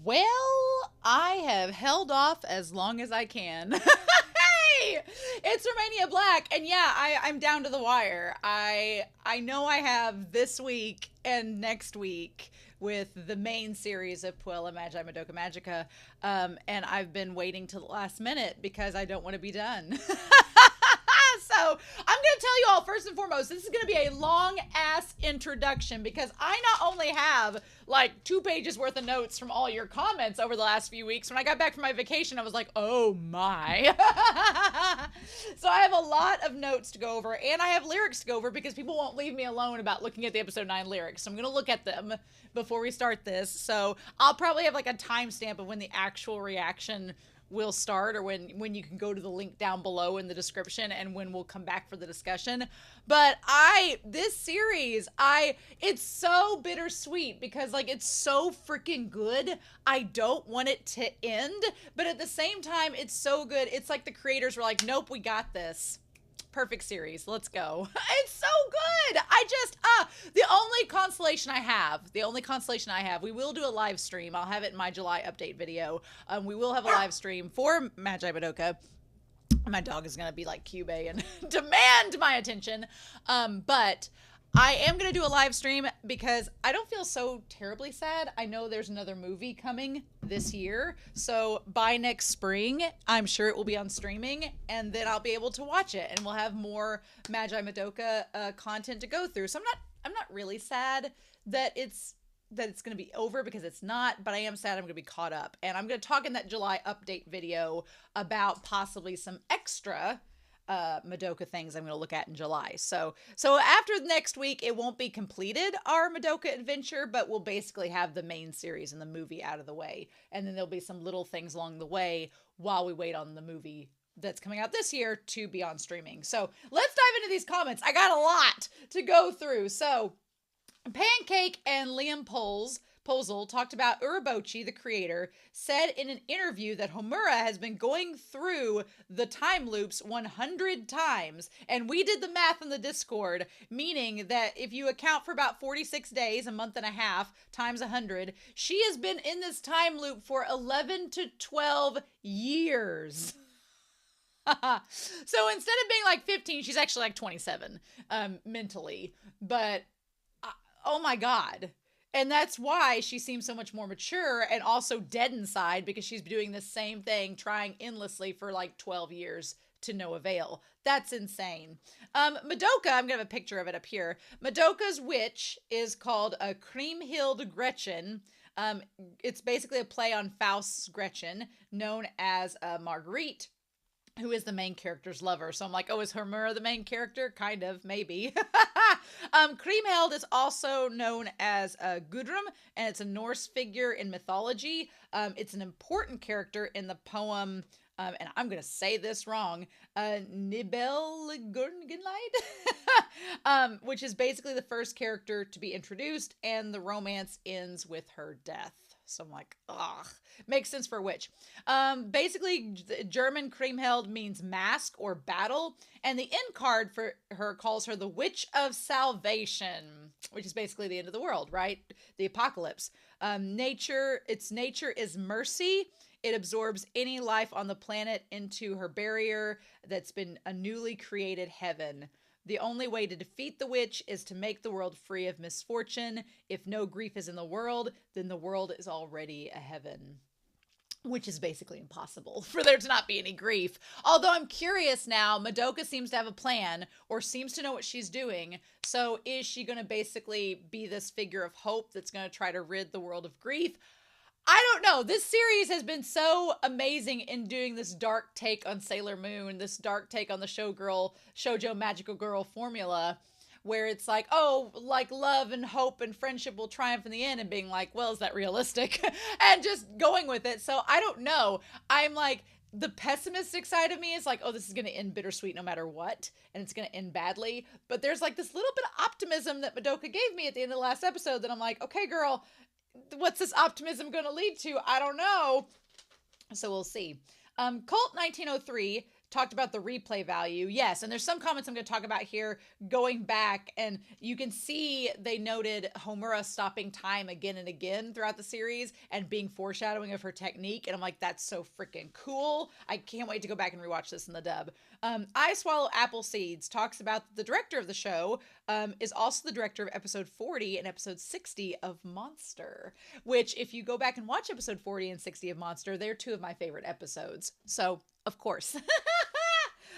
Well, I have held off as long as I can. Hey, it's Romania Black, and yeah, I'm down to the wire. I know I have this week and next week with the main series of Puella Magi Madoka Magica, and I've been waiting till the last minute because I don't want to be done. So I'm going to tell you all first and foremost, this is going to be a long ass introduction because I not only have like 2 pages worth of notes from all your comments over the last few weeks. When I got back from my vacation, I was like, oh my. So I have a lot of notes to go over and I have lyrics to go over because people won't leave me alone about looking at the episode 9 lyrics. So I'm going to look at them before we start this. So I'll probably have like a timestamp of when the actual reaction will start, or when you can go to the link down below in the description, and when we'll come back for the discussion. But this series, it's so bittersweet because like it's so freaking good. I don't want it to end, but at the same time it's so good. It's like the creators were like, nope, we got this. Perfect series. Let's go. It's so good. The only consolation I have, we will do a live stream. I'll have it in my July update video. We will have a live stream for Magi Madoka. My dog is going to be like Cube and demand my attention. But I am going to do a live stream because I don't feel so terribly sad. I know there's another movie coming this year. So by next spring, I'm sure it will be on streaming, and then I'll be able to watch it, and we'll have more Magi Madoka content to go through. So I'm not really sad that it's going to be over, because it's not, but I am sad I'm going to be caught up. And I'm going to talk in that July update video about possibly some extra Madoka things I'm going to look at in July. So after next week, it won't be completed, our Madoka adventure, but we'll basically have the main series and the movie out of the way. And then there'll be some little things along the way while we wait on the movie that's coming out this year to be on streaming. So let's dive into these comments. I got a lot to go through. So Pancake and Liam Posel talked about Urabochi, the creator, said in an interview that Homura has been going through the time loops 100 times. And we did the math in the Discord, meaning that if you account for about 46 days, a month and a half, times 100, she has been in this time loop for 11 to 12 years. So instead of being like 15, she's actually like 27 mentally. But oh my God. And that's why she seems so much more mature and also dead inside, because she's doing the same thing, trying endlessly for like 12 years to no avail. That's insane. Madoka, I'm going to have a picture of it up here. Madoka's witch is called a Kriemhild Gretchen. It's basically a play on Faust's Gretchen, known as Marguerite, who is the main character's lover. So I'm like, oh, is Homura the main character? Kind of, maybe. Kriemhild is also known as Gudrun, and it's a Norse figure in mythology. It's an important character in the poem, and I'm going to say this wrong, Nibelgurngenlied, which is basically the first character to be introduced, and the romance ends with her death. So I'm like, ugh, makes sense for a witch. Basically, German Kriemhild means mask or battle, and the end card for her calls her the Witch of Salvation, which is basically the end of the world, right? The apocalypse. Its nature is mercy. It absorbs any life on the planet into her barrier that's been a newly created heaven. The only way to defeat the witch is to make the world free of misfortune. If no grief is in the world, then the world is already a heaven. Which is basically impossible for there to not be any grief. Although I'm curious now, Madoka seems to have a plan, or seems to know what she's doing. So is she going to basically be this figure of hope that's going to try to rid the world of grief? I don't know. This series has been so amazing in doing this dark take on Sailor Moon, this dark take on the shoujo magical girl formula, where it's like, oh, like love and hope and friendship will triumph in the end, and being like, well, is that realistic? And just going with it. So I don't know. I'm like, the pessimistic side of me is like, oh, this is going to end bittersweet no matter what, and it's going to end badly. But there's like this little bit of optimism that Madoka gave me at the end of the last episode that I'm like, okay, girl, what's this optimism going to lead to? I don't know. So we'll see. Colt 1903 talked about the replay value. Yes, and there's some comments I'm going to talk about here going back, and you can see they noted Homura stopping time again and again throughout the series and being foreshadowing of her technique, and I'm like, that's so freaking cool. I can't wait to go back and rewatch this in the dub. I Swallow Apple Seeds talks about the director of the show is also the director of episode 40 and episode 60 of Monster, which if you go back and watch episode 40 and 60 of Monster, they're two of my favorite episodes. So, of course.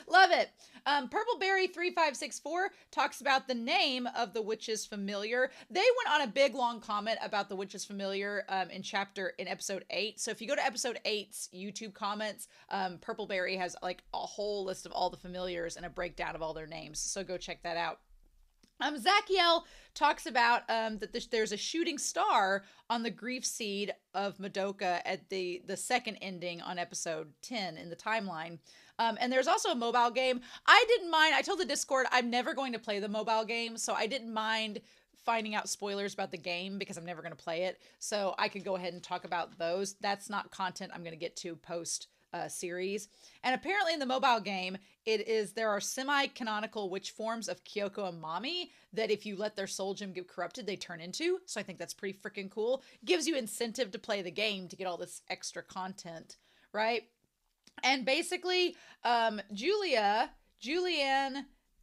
Love it. Purpleberry3564 talks about the name of the witch's familiar. They went on a big long comment about the witch's familiar in episode 8. So if you go to episode 8's YouTube comments, Purpleberry has like a whole list of all the familiars and a breakdown of all their names. So go check that out. Zachiel talks about that there's a shooting star on the grief seed of Madoka at the second ending on episode 10 in the timeline. And there's also a mobile game. I didn't mind. I told the Discord I'm never going to play the mobile game, so I didn't mind finding out spoilers about the game because I'm never going to play it. So I could go ahead and talk about those. That's not content I'm going to get to post series. And apparently in the mobile game, there are semi-canonical witch forms of Kyoko and Mami that if you let their soul gem get corrupted, they turn into. So I think that's pretty freaking cool. Gives you incentive to play the game to get all this extra content, right? And basically, Julianne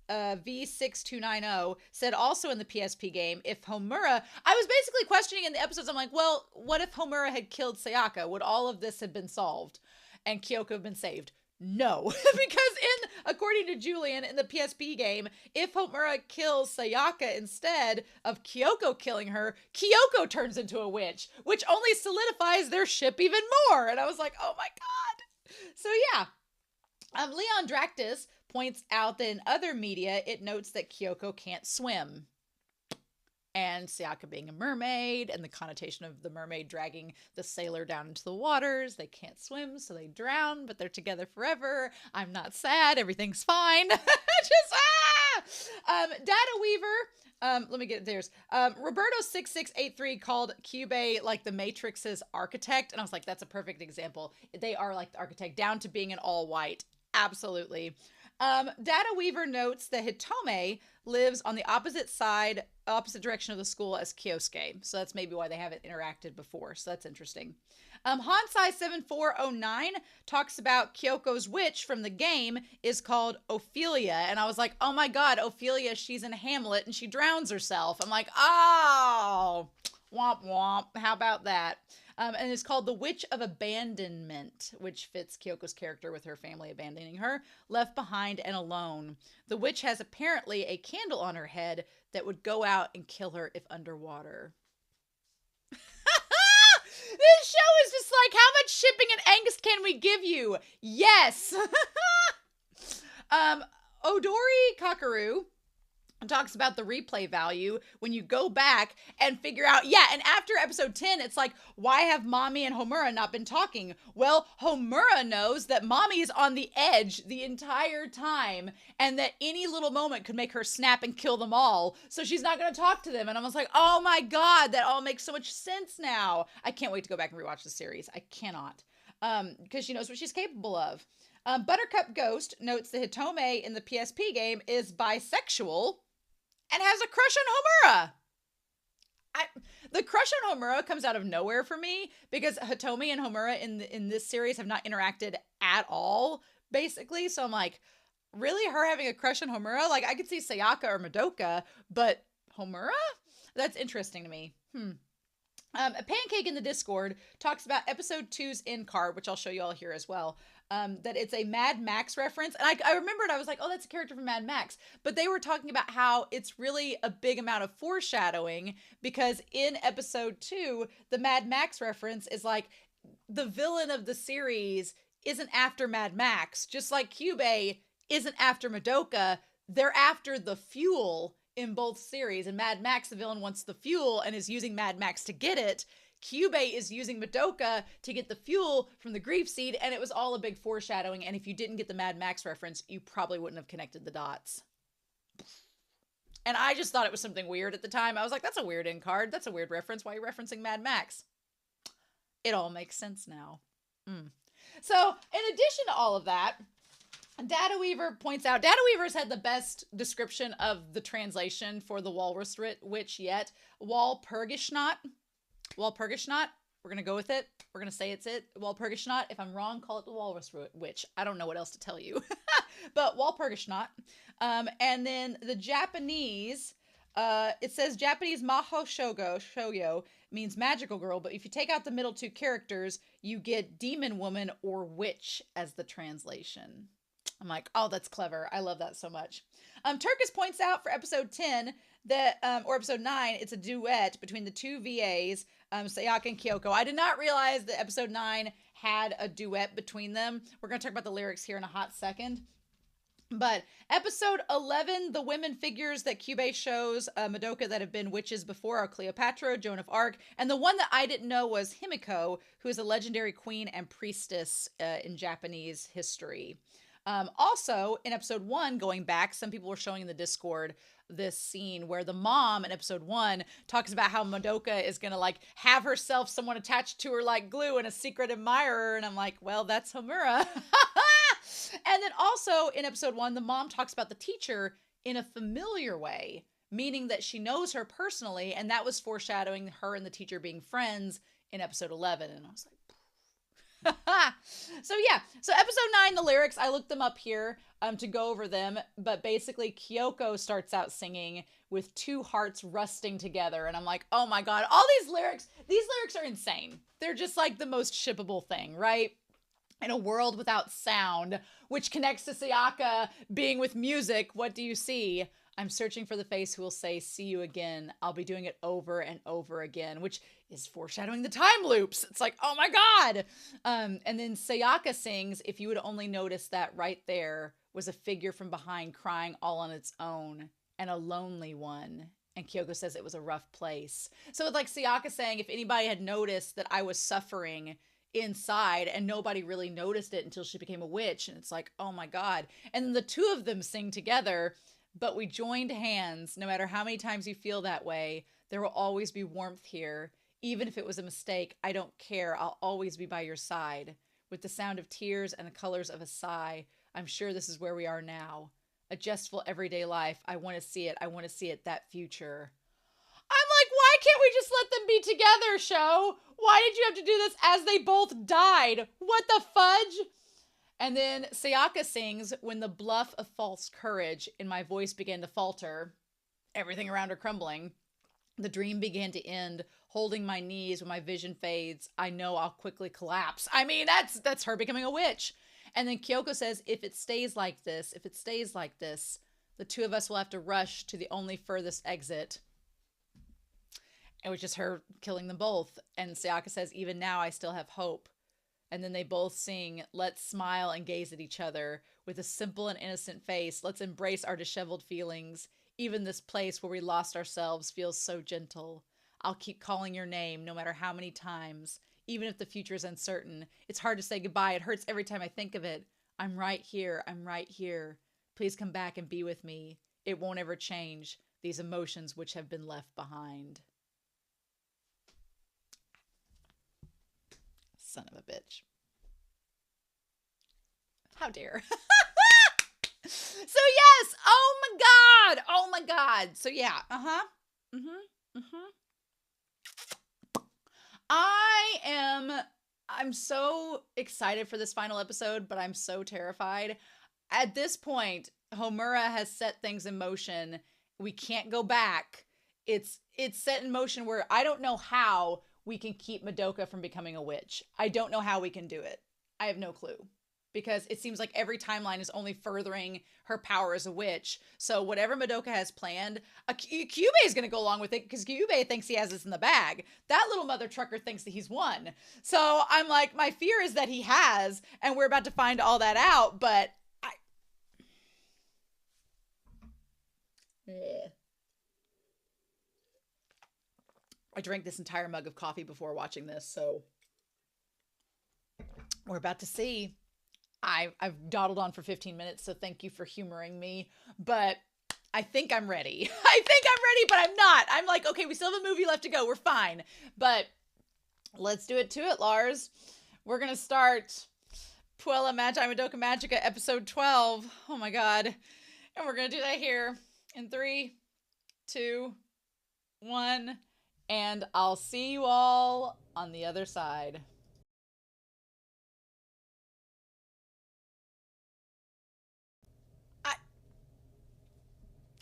V6290 said also in the PSP game, if Homura, I was basically questioning in the episodes, I'm like, well, what if Homura had killed Sayaka? Would all of this have been solved and Kyoko have been saved? No, because according to Julian in the PSP game, if Homura kills Sayaka instead of Kyoko killing her, Kyoko turns into a witch, which only solidifies their ship even more. And I was like, oh my God. So yeah, Leon Dractus points out that in other media, it notes that Kyoko can't swim. And Sayaka being a mermaid and the connotation of the mermaid dragging the sailor down into the waters. They can't swim, so they drown, but they're together forever. I'm not sad. Everything's fine. Data Weaver. Let me get theirs. Roberto6683 called Kyubey like the Matrix's architect. And I was like, that's a perfect example. They are like the architect down to being an all white. Absolutely. Data Weaver notes that Hitome lives on the opposite direction of the school as Kyosuke. So that's maybe why they haven't interacted before. So that's interesting. Hansai7409 talks about Kyoko's witch from the game is called Ophelia. And I was like, oh my God, Ophelia, she's in Hamlet and she drowns herself. I'm like, oh, womp womp. How about that? And it's called The Witch of Abandonment, which fits Kyoko's character with her family abandoning her, left behind and alone. The witch has apparently a candle on her head that would go out and kill her if underwater. This show is just like, how much shipping and angst can we give you? Yes. Odori Kakaru talks about the replay value when you go back and figure out, yeah, and after episode 10, it's like, why have Mami and Homura not been talking? Well, Homura knows that Mami is on the edge the entire time and that any little moment could make her snap and kill them all. So she's not going to talk to them. And I was like, oh my God, that all makes so much sense now. I can't wait to go back and rewatch the series. I cannot. Because she knows what she's capable of. Buttercup Ghost notes that Hitome in the PSP game is bisexual and has a crush on Homura. The crush on Homura comes out of nowhere for me because Hitome and Homura in this series have not interacted at all, basically. So I'm like, really? Her having a crush on Homura? Like, I could see Sayaka or Madoka, but Homura? That's interesting to me. A Pancake in the Discord talks about episode 2's end card, which I'll show you all here as well. That it's a Mad Max reference. And I remembered, I was like, oh, that's a character from Mad Max. But they were talking about how it's really a big amount of foreshadowing because in episode 2, the Mad Max reference is like the villain of the series isn't after Mad Max. Just like Kyubey isn't after Madoka. They're after the fuel in both series. And Mad Max, the villain, wants the fuel and is using Mad Max to get it. Kyubey is using Madoka to get the fuel from the grief seed, and it was all a big foreshadowing, and if you didn't get the Mad Max reference, you probably wouldn't have connected the dots. And I just thought it was something weird at the time. I was like, that's a weird end card. That's a weird reference. Why are you referencing Mad Max? It all makes sense now. So, in addition to all of that, Data Weaver points out, Data Weaver's had the best description of the translation for the Walrus Witch yet. Walpurgisnacht. Walpurgisnacht. We're going to go with it. We're going to say it's it. Walpurgisnacht. If I'm wrong, call it the Walrus Witch. I don't know what else to tell you. But Walpurgisnacht. And then the Japanese, it says Japanese Maho Shoyo means magical girl. But if you take out the middle two characters, you get demon woman or witch as the translation. I'm like, oh, that's clever. I love that so much. Turkus points out for episode 10 that, or episode 9, it's a duet between the two VAs, Sayaka and Kyoko. I did not realize that episode 9 had a duet between them. We're going to talk about the lyrics here in a hot second. But episode 11, the women figures that Kyubey shows Madoka that have been witches before are Cleopatra, Joan of Arc, and the one that I didn't know was Himiko, who is a legendary queen and priestess in Japanese history. Also, in episode 1, going back, some people were showing in the Discord this scene where the mom in episode 1 talks about how Madoka is going to like have herself someone attached to her like glue and a secret admirer. And I'm like, well, that's Homura. And then also in episode 1, the mom talks about the teacher in a familiar way, meaning that she knows her personally. And that was foreshadowing her and the teacher being friends in episode 11. And I was like, so yeah, so episode 9, the lyrics, I looked them up here to go over them, but basically Kyoko starts out singing with two hearts rusting together, and I'm like, oh my god, all these lyrics are insane. They're just like the most shippable thing, right? In a world without sound, which connects to Sayaka being with music, what do you see? I'm searching for the face who will say, see you again. I'll be doing it over and over again, which is foreshadowing the time loops. It's like, oh my god. And then Sayaka sings, if you would only notice that right there was a figure from behind crying all on its own, and a lonely one. And Kyoko says it was a rough place. So it's like Sayaka saying, if anybody had noticed that I was suffering inside, and nobody really noticed it until she became a witch. And it's like, oh my god. And then the two of them sing together, but we joined hands. No matter how many times you feel that way, there will always be warmth here. Even if it was a mistake, I don't care. I'll always be by your side. With the sound of tears and the colors of a sigh, I'm sure this is where we are now. A jestful everyday life. I want to see it. I want to see it, that future. I'm like, why can't we just let them be together, show? Why did you have to do this as they both died? What the fudge? And then Sayaka sings, when the bluff of false courage in my voice began to falter, everything around her crumbling, the dream began to end, holding my knees when my vision fades. I know I'll quickly collapse. I mean, that's her becoming a witch. And then Kyoko says, if it stays like this, the two of us will have to rush to the only furthest exit. It was just her killing them both. And Sayaka says, even now I still have hope. And then they both sing, let's smile and gaze at each other. With a simple and innocent face, let's embrace our disheveled feelings. Even this place where we lost ourselves feels so gentle. I'll keep calling your name no matter how many times. Even if the future is uncertain. It's hard to say goodbye. It hurts every time I think of it. I'm right here. I'm right here. Please come back and be with me. It won't ever change. These emotions which have been left behind. Son of a bitch. How dare. So yes. Oh my god. Oh my god. So yeah. I'm so excited for this final episode, but I'm so terrified. At this point, Homura has set things in motion. We can't go back. It's set in motion where I don't know how we can keep Madoka from becoming a witch. I don't know how we can do it. I have no clue. Because it seems like every timeline is only furthering her power as a witch. So whatever Madoka has planned, Kyubey is going to go along with it because Kyubey thinks he has this in the bag. That little mother trucker thinks that he's won. So I'm like, my fear is that he has, and we're about to find all that out, but I drank this entire mug of coffee before watching this, so we're about to see. I've dawdled on for 15 minutes, so thank you for humoring me, but I think I'm ready. I think I'm ready, but I'm not. I'm like, okay, we still have a movie left to go. We're fine, but let's do it to it, Lars. We're going to start Puella Magi Madoka Magica, episode 12. Oh my god. And we're going to do that here in 3, 2, 1. And I'll see you all on the other side.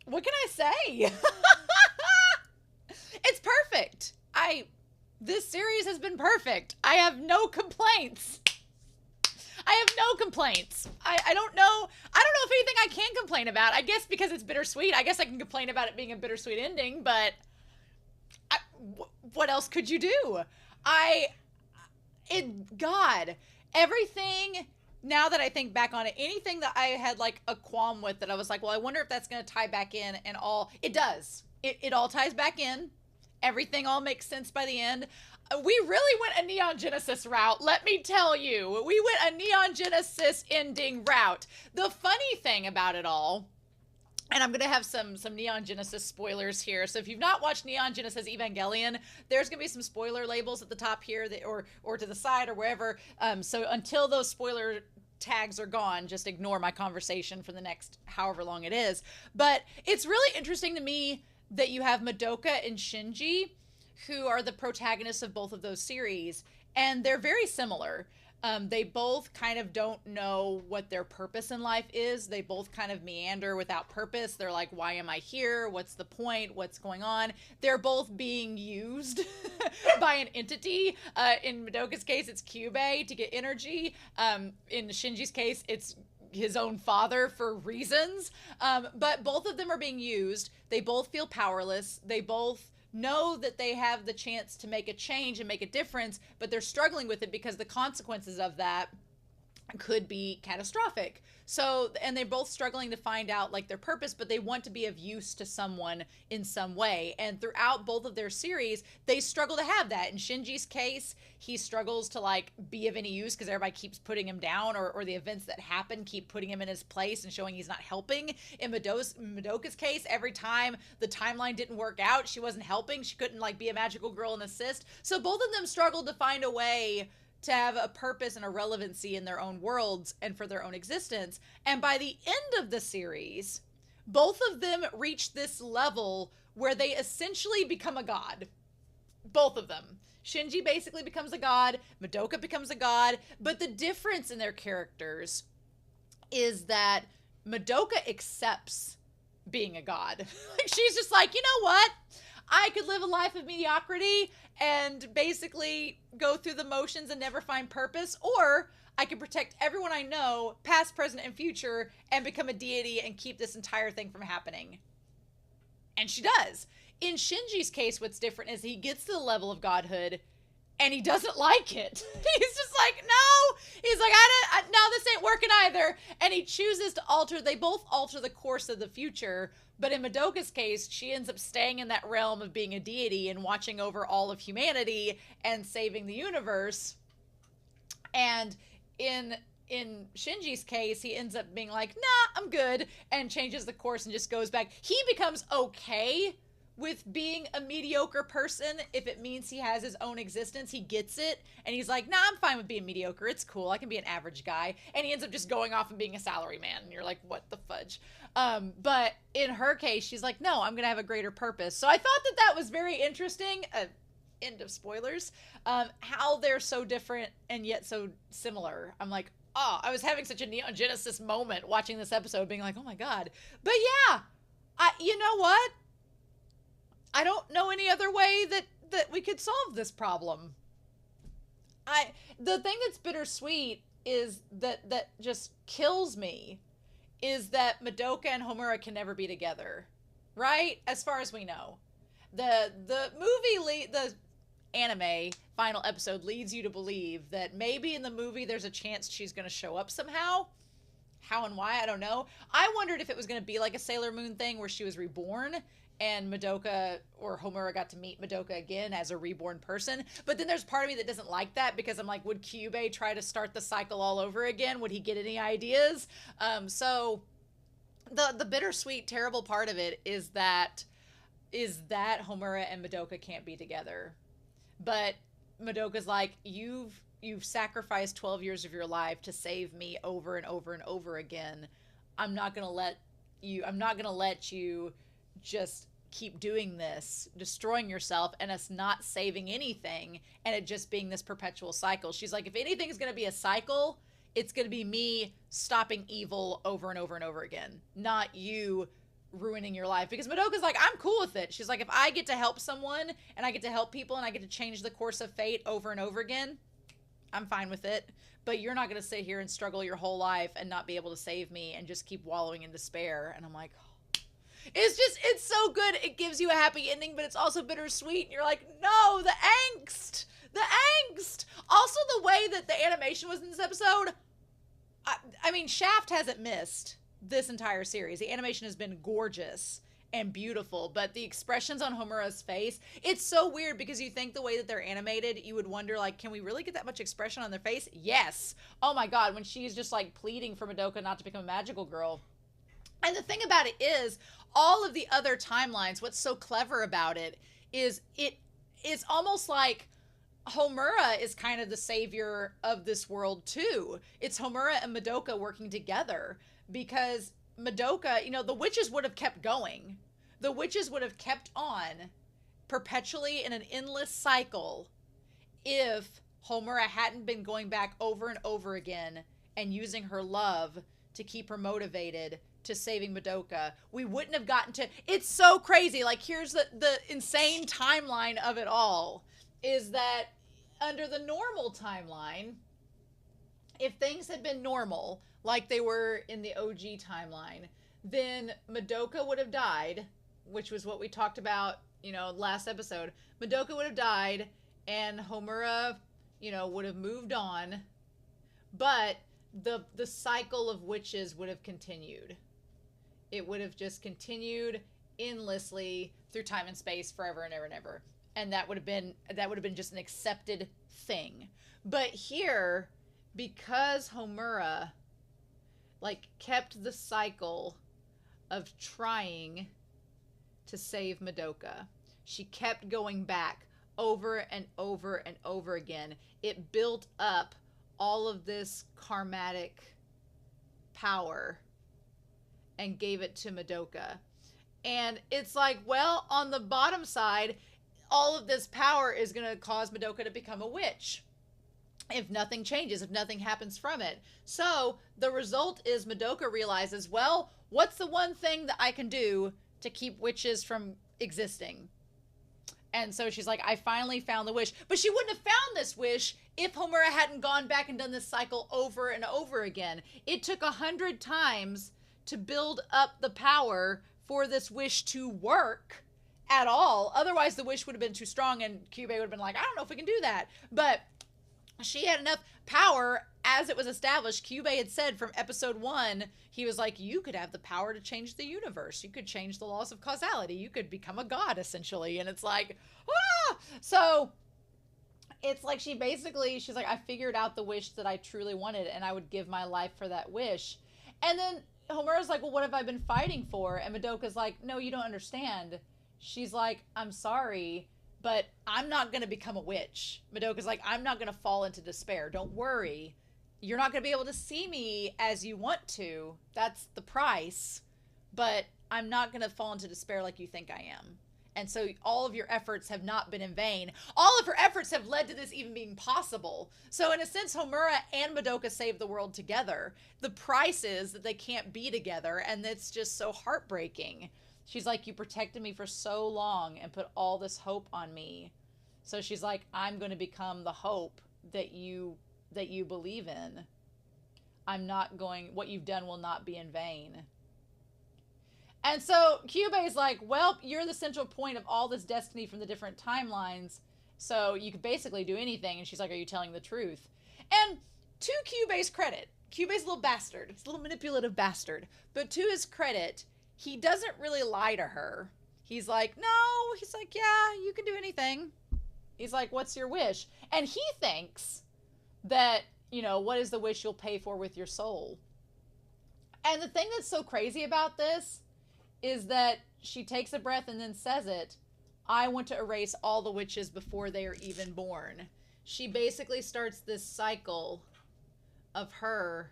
What can I say? It's perfect. This series has been perfect. I have no complaints. I don't know if anything I can complain about. I guess because it's bittersweet. I guess I can complain about it being a bittersweet ending, but what else could you do? God, everything, now that I think back on it, anything that I had like a qualm with that I was like, well, I wonder if that's going to tie back in and all, it does. It all ties back in. Everything all makes sense by the end. We really went a Neon Genesis route, let me tell you. We went a Neon Genesis ending route. The funny thing about it all, and I'm going to have some Neon Genesis spoilers here. So if you've not watched Neon Genesis Evangelion, there's going to be some spoiler labels at the top here that, or to the side or wherever. So until those spoiler tags are gone, just ignore my conversation for the next however long it is. But it's really interesting to me that you have Madoka and Shinji, who are the protagonists of both of those series, and they're very similar. They both kind of don't know what their purpose in life is. They both kind of meander without purpose. They're like, why am I here? What's the point? What's going on? They're both being used by an entity. In Madoka's case, it's Kyubey to get energy. In Shinji's case, it's his own father for reasons. But both of them are being used. They both feel powerless. They both know that they have the chance to make a change and make a difference, but they're struggling with it because the consequences of that could be catastrophic. So, and they're both struggling to find out like their purpose, but they want to be of use to someone in some way. And throughout both of their series, they struggle to have that. In Shinji's case, he struggles to like be of any use because everybody keeps putting him down, or the events that happen keep putting him in his place and showing he's not helping. In Madoka's case, every time the timeline didn't work out, she wasn't helping. She couldn't like be a magical girl and assist. So both of them struggled to find a way to have a purpose and a relevancy in their own worlds and for their own existence. And by the end of the series, both of them reach this level where they essentially become a god. Both of them. Shinji basically becomes a god, Madoka becomes a god, but the difference in their characters is that Madoka accepts being a god. Like, she's just like, you know what? I could live a life of mediocrity and basically go through the motions and never find purpose, or I could protect everyone I know, past, present, and future, and become a deity and keep this entire thing from happening. And she does. In Shinji's case, what's different is he gets to the level of godhood and he doesn't like it. He's just like, no. He's like, no, this ain't working either. And he chooses to alter. They both alter the course of the future. But in Madoka's case, she ends up staying in that realm of being a deity and watching over all of humanity and saving the universe. And in Shinji's case, he ends up being like, nah, I'm good, and changes the course and just goes back. He becomes okay with being a mediocre person if it means he has his own existence. He gets it, and he's like, nah, I'm fine with being mediocre. It's cool. I can be an average guy. And he ends up just going off and being a salary man, and you're like, what the fudge? But in her case, she's like, no, I'm gonna have a greater purpose. So I thought that was very interesting. End of spoilers. How they're so different and yet so similar. I'm like, oh, I was having such a Neon Genesis moment watching this episode, being like, oh my god. But yeah, you know what? I don't know any other way that we could solve this problem. The thing that's bittersweet is that just kills me is that Madoka and Homura can never be together, right? As far as we know, the anime final episode leads you to believe that maybe in the movie there's a chance she's going to show up somehow. How and why, I don't know. I wondered if it was going to be like a Sailor Moon thing where she was reborn and Madoka or Homura got to meet Madoka again as a reborn person. But then there's part of me that doesn't like that because I'm like, would Kyubey try to start the cycle all over again? Would he get any ideas? So the bittersweet, terrible part of it is that Homura and Madoka can't be together. But Madoka's like, you've you've sacrificed 12 years of your life to save me over and over and over again. I'm not going to let you just keep doing this, destroying yourself and us not saving anything and it just being this perpetual cycle. She's like, if anything is going to be a cycle, it's going to be me stopping evil over and over and over again, not you ruining your life. Because Madoka's like, I'm cool with it. She's like, if I get to help someone and I get to help people and I get to change the course of fate over and over again, I'm fine with it. But you're not going to sit here and struggle your whole life and not be able to save me and just keep wallowing in despair. And I'm like, oh. It's so good. It gives you a happy ending, but it's also bittersweet. And you're like, no, the angst. Also, the way that the animation was in this episode, I mean, Shaft hasn't missed this entire series. The animation has been gorgeous and beautiful, but the expressions on Homura's face, it's so weird because you think the way that they're animated, you would wonder, like, can we really get that much expression on their face? Yes. Oh my god, when she's just like pleading for Madoka not to become a magical girl. And the thing about it is, all of the other timelines, what's so clever about it is it's almost like Homura is kind of the savior of this world too. It's Homura and Madoka working together, because Madoka, you know, the witches would have kept going. The witches would have kept on perpetually in an endless cycle if Homura hadn't been going back over and over again and using her love to keep her motivated to saving Madoka. We wouldn't have gotten to... It's so crazy. Like, here's the insane timeline of it all, is that under the normal timeline, if things had been normal, like they were in the OG timeline, then Madoka would have died, which was what we talked about, you know, last episode. Madoka would have died, and Homura, you know, would have moved on, but the cycle of witches would have continued. It would have just continued endlessly through time and space forever and ever and ever. And that would have been just an accepted thing. But here, because Homura like kept the cycle of trying to save Madoka, she kept going back over and over and over again. It built up all of this karmatic power and gave it to Madoka. And it's like, well, on the bottom side, all of this power is going to cause Madoka to become a witch if nothing changes, if nothing happens from it. So the result is Madoka realizes, well, what's the one thing that I can do to keep witches from existing? And so she's like, I finally found the wish. But she wouldn't have found this wish if Homura hadn't gone back and done this cycle over and over again. It took 100 times to build up the power for this wish to work at all. Otherwise, the wish would have been too strong and Kyubey would have been like, I don't know if we can do that. But she had enough power as it was established. Kyubey had said from episode 1, he was like, you could have the power to change the universe. You could change the laws of causality. You could become a god, essentially. And it's like, ah! So it's like she's like, I figured out the wish that I truly wanted and I would give my life for that wish. And then Homura's like, well, what have I been fighting for? And Madoka's like, no, you don't understand. She's like, I'm sorry, but I'm not going to become a witch. Madoka's like, I'm not going to fall into despair. Don't worry. You're not going to be able to see me as you want to. That's the price. But I'm not going to fall into despair like you think I am. And so all of your efforts have not been in vain. All of her efforts have led to this even being possible. So in a sense, Homura and Madoka saved the world together. The price is that they can't be together, and it's just so heartbreaking. She's like, you protected me for so long and put all this hope on me. So she's like, I'm going to become the hope that you believe in. What you've done will not be in vain. And so Kyubey's like, well, you're the central point of all this destiny from the different timelines, so you could basically do anything. And she's like, are you telling the truth? And to Kyubey's credit, Kyubey's a little bastard. He's a little manipulative bastard. But to his credit, he doesn't really lie to her. He's like, no. He's like, yeah, you can do anything. He's like, what's your wish? And he thinks that, you know, what is the wish you'll pay for with your soul? And the thing that's so crazy about this is that she takes a breath and then says it. I want to erase all the witches before they are even born. she basically starts this cycle of her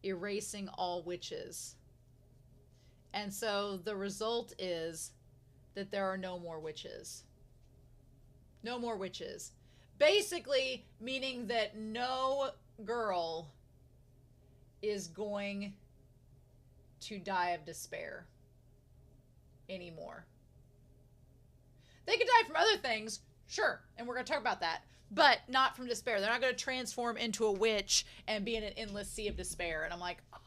erasing all witches. And so the result is that there are no more witches. No more witches. Basically meaning that no girl is going to die of despair anymore. They could die from other things, sure, and we're going to talk about that, but not from despair. They're not going to transform into a witch and be in an endless sea of despair. And I'm like, oh.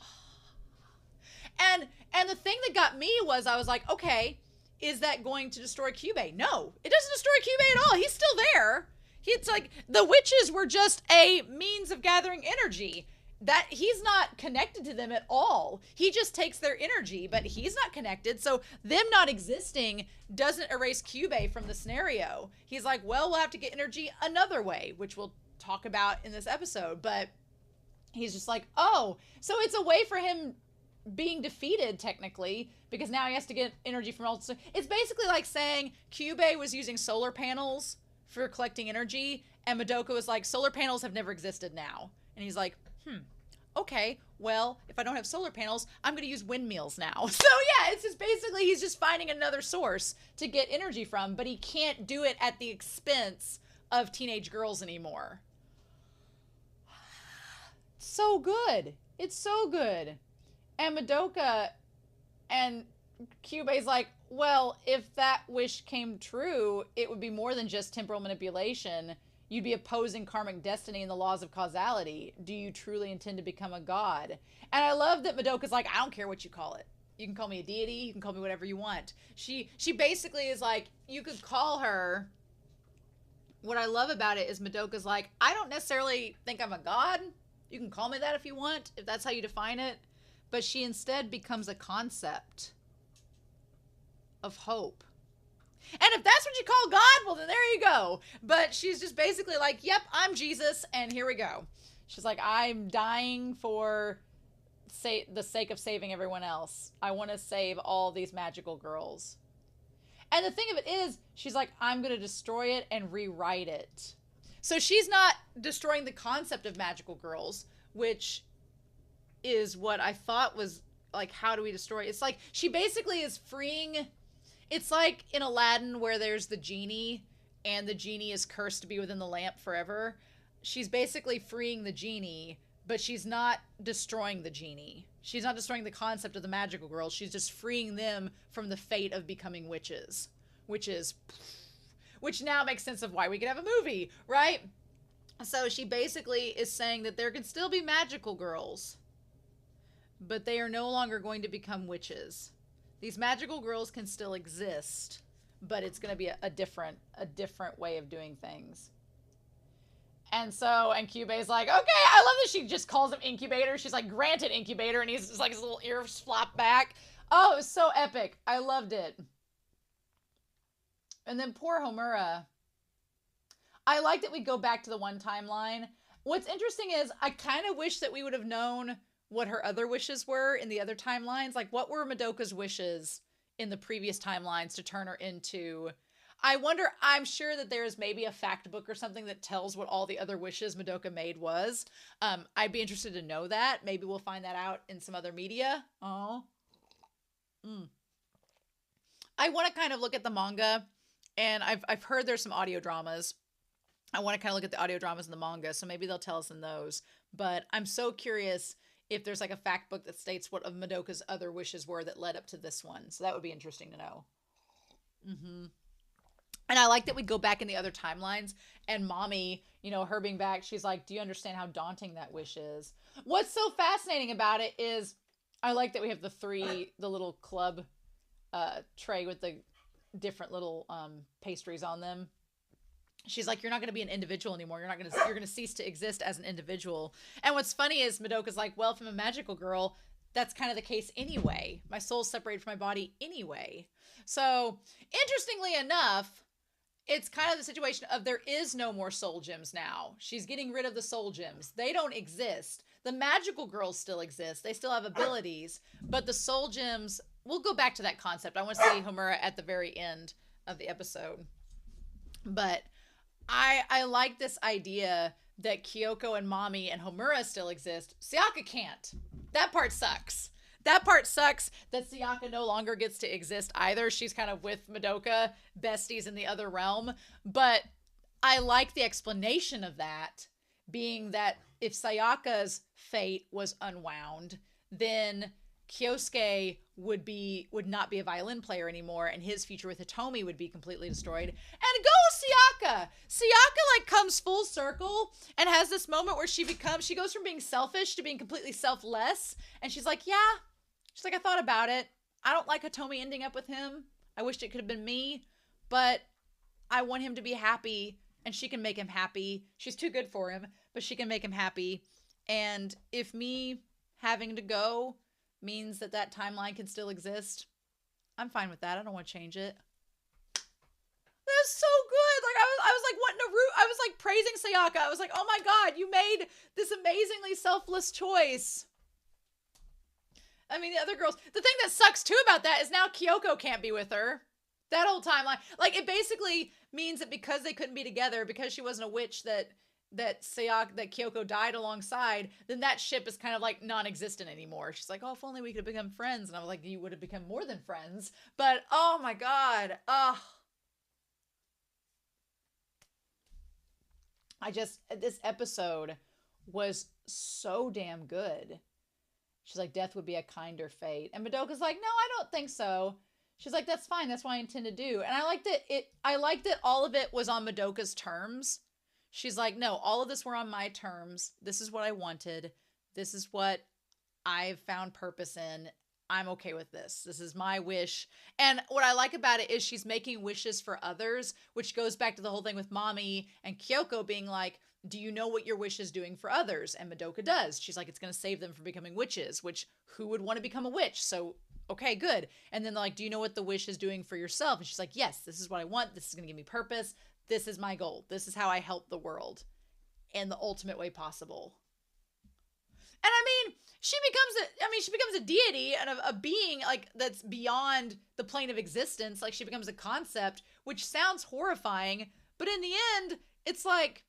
And the thing that got me was I was like, okay, is that going to destroy Kyubey? No, it doesn't destroy Kyubey at all. He's still there. It's like the witches were just a means of gathering energy. That he's not connected to them at all. He just takes their energy, but he's not connected. So them not existing doesn't erase Kyubey from the scenario. He's like, well, we'll have to get energy another way, which we'll talk about in this episode. But he's just like, oh, so it's a way for him being defeated technically, because now he has to get energy from all. It's basically like saying Kyubey was using solar panels for collecting energy, and Madoka was like, solar panels have never existed now. And he's like, okay, well, if I don't have solar panels, I'm going to use windmills now. So yeah, it's just basically he's just finding another source to get energy from, but he can't do it at the expense of teenage girls anymore. So good. It's so good. And Madoka and Kyubey's like, well, if that wish came true, it would be more than just temporal manipulation. You'd be opposing karmic destiny and the laws of causality. Do you truly intend to become a god? And I love that Madoka's like, I don't care what you call it. You can call me a deity. You can call me whatever you want. She basically is like, you could call her. What I love about it is Madoka's like, I don't necessarily think I'm a god. You can call me that if you want, if that's how you define it. But she instead becomes a concept of hope. And if that's what you call God, well, then there you go. But she's just basically like, yep, I'm Jesus, and here we go. She's like, I'm dying for the sake of saving everyone else. I want to save all these magical girls. And the thing of it is, she's like, I'm going to destroy it and rewrite it. So she's not destroying the concept of magical girls, which is what I thought was, like, how do we destroy it? It's like, she basically is freeing... It's like in Aladdin where there's the genie and the genie is cursed to be within the lamp forever. She's basically freeing the genie, but she's not destroying the genie. She's not destroying the concept of the magical girls. She's just freeing them from the fate of becoming witches, which now makes sense of why we could have a movie, right? So she basically is saying that there can still be magical girls, but they are no longer going to become witches. These magical girls can still exist, but it's going to be a different way of doing things. And Kyubey's like, okay, I love that she just calls him incubator. She's like, granted, incubator, and he's just like, his little ears flop back. Oh, it was so epic. I loved it. And then poor Homura. I like that we go back to the one timeline. What's interesting is I kind of wish that we would have known what her other wishes were in the other timelines. Like, what were Madoka's wishes in the previous timelines to turn her into... I wonder, I'm sure that there's maybe a fact book or something that tells what all the other wishes Madoka made was. I'd be interested to know that. Maybe we'll find that out in some other media. Oh. I want to kind of look at the manga, and I've heard there's some audio dramas. I want to kind of look at the audio dramas in the manga, so maybe they'll tell us in those. But I'm so curious if there's like a fact book that states what of Madoka's other wishes were that led up to this one. So that would be interesting to know. And I like that we go back in the other timelines and Mommy, you know, her being back, she's like, do you understand how daunting that wish is? What's so fascinating about it is I like that we have the little club tray with the different little pastries on them. She's like, you're not going to be an individual anymore. You're going to cease to exist as an individual. And what's funny is Madoka's like, well, if I'm a magical girl, that's kind of the case anyway. My soul's separated from my body anyway. So interestingly enough, it's kind of the situation of there is no more soul gems now. She's getting rid of the soul gems. They don't exist. The magical girls still exist. They still have abilities, but the soul gems, we'll go back to that concept. I want to see Homura at the very end of the episode. But I like this idea that Kyoko and Mami and Homura still exist. Sayaka can't. That part sucks. That part sucks that Sayaka no longer gets to exist either. She's kind of with Madoka, besties in the other realm. But I like the explanation of that being that if Sayaka's fate was unwound, then Kyosuke would not be a violin player anymore, and his future with Hitomi would be completely destroyed. And go Sayaka! Sayaka like comes full circle and has this moment where she goes from being selfish to being completely selfless, and she's like, yeah. She's like, I thought about it. I don't like Hitomi ending up with him. I wished it could have been me, but I want him to be happy, and she can make him happy. She's too good for him, but she can make him happy. And if me having to go means that that timeline can still exist, I'm fine with that. I don't want to change it. That's so good. Like I was like, what Naruto? I was like praising Sayaka. I was like, oh my god, you made this amazingly selfless choice. I mean, the other girls. The thing that sucks too about that is now Kyoko can't be with her. That whole timeline, like it basically means that because they couldn't be together, because she wasn't a witch that Kyoko died alongside, then that ship is kind of like non-existent anymore. She's like, oh, if only we could have become friends. And I was like, you would have become more than friends. But oh my god, this episode was so damn good. She's like, death would be a kinder fate. And Madoka's like, no, I don't think so. She's like, that's fine. That's what I intend to do. And I liked that all of it was on Madoka's terms. She's like, no, all of this were on my terms. This is what I wanted. This is what I've found purpose in. I'm okay with this. This is my wish. And what I like about it is she's making wishes for others, which goes back to the whole thing with Mami and Kyoko being like, do you know what your wish is doing for others? And Madoka does. She's like, it's going to save them from becoming witches, which who would want to become a witch? So, okay, good. And then they're like, do you know what the wish is doing for yourself? And she's like, yes, this is what I want. This is going to give me purpose. This is my goal. This is how I help the world in the ultimate way possible. And I mean, she becomes a deity and a being like that's beyond the plane of existence. Like she becomes a concept, which sounds horrifying, but in the end, it's like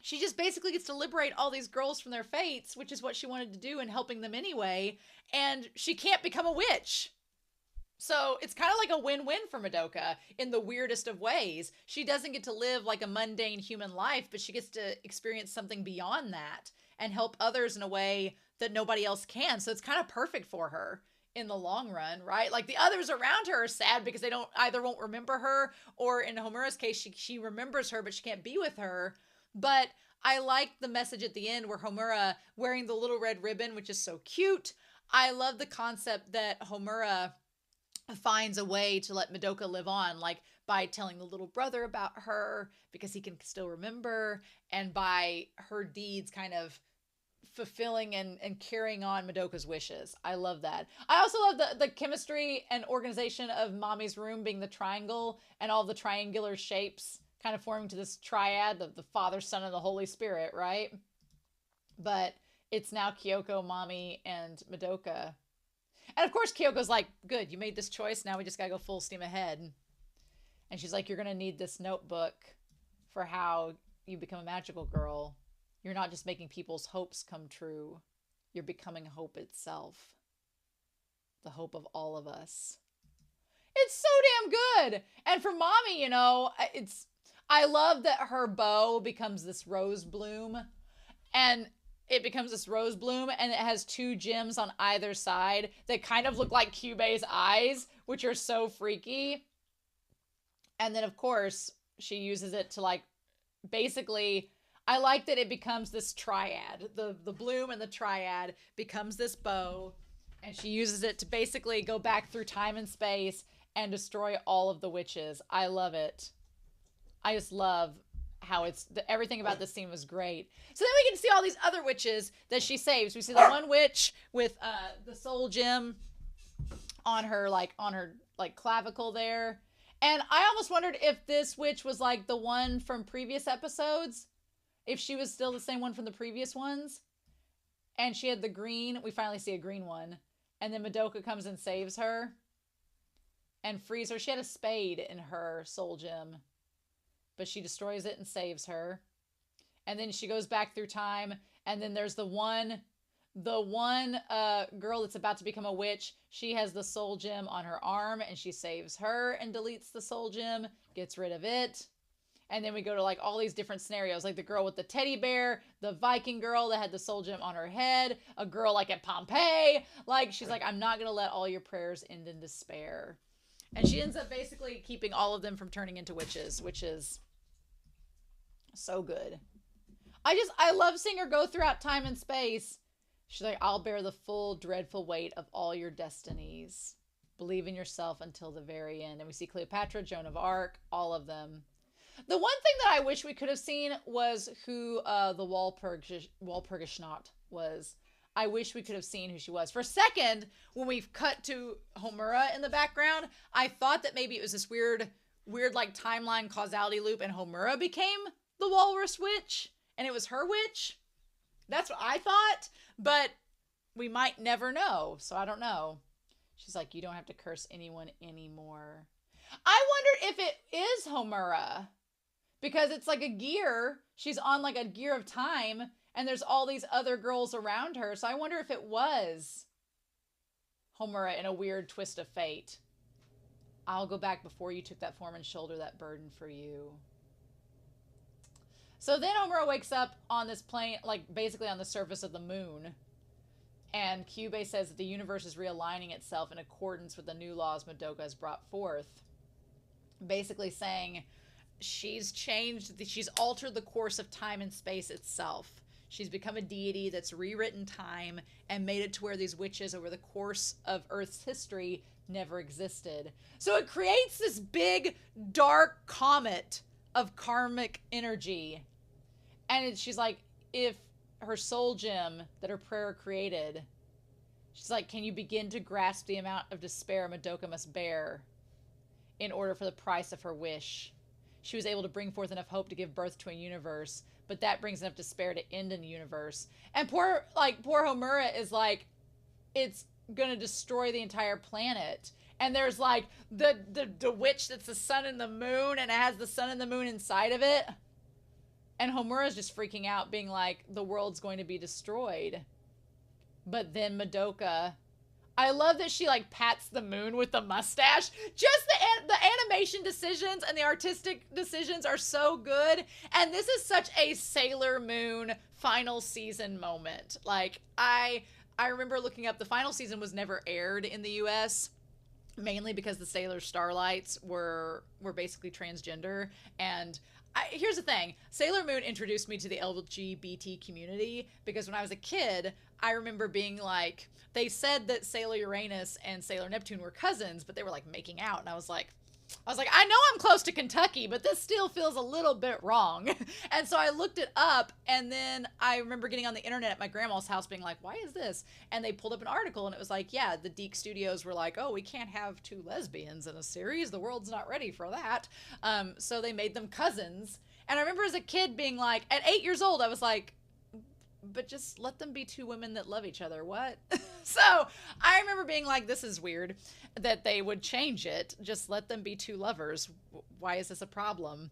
she just basically gets to liberate all these girls from their fates, which is what she wanted to do and helping them anyway. And she can't become a witch. So it's kind of like a win-win for Madoka in the weirdest of ways. She doesn't get to live like a mundane human life, but she gets to experience something beyond that and help others in a way that nobody else can. So it's kind of perfect for her in the long run, right? Like the others around her are sad because they won't remember her, or in Homura's case, she remembers her, but she can't be with her. But I like the message at the end where Homura wearing the little red ribbon, which is so cute. I love the concept that Homura finds a way to let Madoka live on, like by telling the little brother about her because he can still remember, and by her deeds kind of fulfilling and carrying on Madoka's wishes. I love that. I also love the chemistry and organization of Mami's room being the triangle and all the triangular shapes kind of forming to this triad of the Father, Son, and the Holy Spirit, right? But it's now Kyoko, Mami, and Madoka. And of course, Kyoko's like, good, you made this choice. Now we just gotta go full steam ahead. And she's like, you're gonna need this notebook for how you become a magical girl. You're not just making people's hopes come true. You're becoming hope itself. The hope of all of us. It's so damn good. And for Mami, you know, I love that her bow becomes this rose bloom. And it becomes this rose bloom, and it has two gems on either side that kind of look like Kyubei's eyes, which are so freaky. And then, of course, she uses it to, like, basically, I like that it becomes this triad. The bloom and the triad becomes this bow, and she uses it to basically go back through time and space and destroy all of the witches. I love it. I just love how everything about this scene was great. So then we get to see all these other witches that she saves. We see the one witch with the soul gem on her clavicle there. And I almost wondered if this witch was like the one from previous episodes, if she was still the same one from the previous ones. And she had the green. We finally see a green one. And then Madoka comes and saves her and frees her. She had a spade in her soul gem. but she destroys it and saves her. And then she goes back through time, and then there's the one girl that's about to become a witch. She has the soul gem on her arm, and she saves her and deletes the soul gem, gets rid of it. And then we go to like all these different scenarios, like the girl with the teddy bear, the Viking girl that had the soul gem on her head, a girl like at Pompeii. Like, she's like, I'm not going to let all your prayers end in despair. And she ends up basically keeping all of them from turning into witches, which is so good. I love seeing her go throughout time and space. She's like, I'll bear the full dreadful weight of all your destinies. Believe in yourself until the very end. And we see Cleopatra, Joan of Arc, all of them. The one thing that I wish we could have seen was who the Walpurgisnacht was. I wish we could have seen who she was. For a second, when we've cut to Homura in the background, I thought that maybe it was this weird like timeline causality loop and Homura became the walrus witch and it was her witch. That's what I thought, but we might never know, so I don't know. She's like, you don't have to curse anyone anymore. I wondered if it is Homura. Because it's like a gear. She's on like a gear of time. And there's all these other girls around her. So I wonder if it was Homura in a weird twist of fate. I'll go back before you took that form and shoulder that burden for you. So then Homura wakes up on this plane, like basically on the surface of the moon. And Kyubey says that the universe is realigning itself in accordance with the new laws Madoka has brought forth. Basically saying she's altered the course of time and space itself. She's become a deity that's rewritten time and made it to where these witches over the course of Earth's history never existed. So it creates this big, dark comet of karmic energy. And she's like, if her soul gem that her prayer created, she's like, can you begin to grasp the amount of despair Madoka must bear in order for the price of her wish? She was able to bring forth enough hope to give birth to a universe, but that brings enough despair to end in the universe. And poor Homura is like, it's gonna destroy the entire planet. And there's like the witch that's the sun and the moon, and it has the sun and the moon inside of it. And Homura's just freaking out, being like, the world's going to be destroyed. But then Madoka, I love that she like pats the moon with the mustache. Just the animation decisions and the artistic decisions are so good. And this is such a Sailor Moon final season moment. Like, I remember looking up, the final season was never aired in the US, mainly because the Sailor Starlights were basically transgender. And here's the thing. Sailor Moon introduced me to the LGBT community because when I was a kid, I remember being like, they said that Sailor Uranus and Sailor Neptune were cousins, but they were like making out. And I was like, I know I'm close to Kentucky, but this still feels a little bit wrong. And so I looked it up, and then I remember getting on the internet at my grandma's house being like, why is this? And they pulled up an article, and it was like, yeah, the Deke Studios were like, oh, we can't have two lesbians in a series. The world's not ready for that. So they made them cousins. And I remember as a kid being like, at 8 years old, I was like, but just let them be two women that love each other. What? So I remember being like, this is weird that they would change it. Just let them be two lovers. Why is this a problem?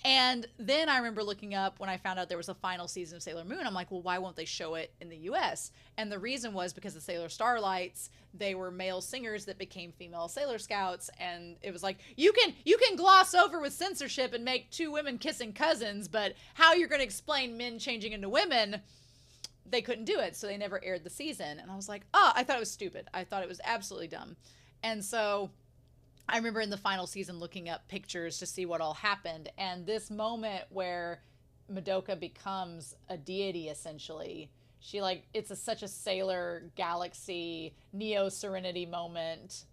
And then I remember looking up when I found out there was a final season of Sailor Moon. I'm like, well, why won't they show it in the US? And the reason was because the Sailor Starlights, they were male singers that became female Sailor Scouts. And it was like, you can gloss over with censorship and make two women kissing cousins, but how you're going to explain men changing into women, they couldn't do it. So they never aired the season. And I was like, oh, I thought it was stupid. I thought it was absolutely dumb. And so I remember in the final season looking up pictures to see what all happened. And this moment where Madoka becomes a deity, essentially, she like, it's such a Sailor Galaxy Neo Serenity moment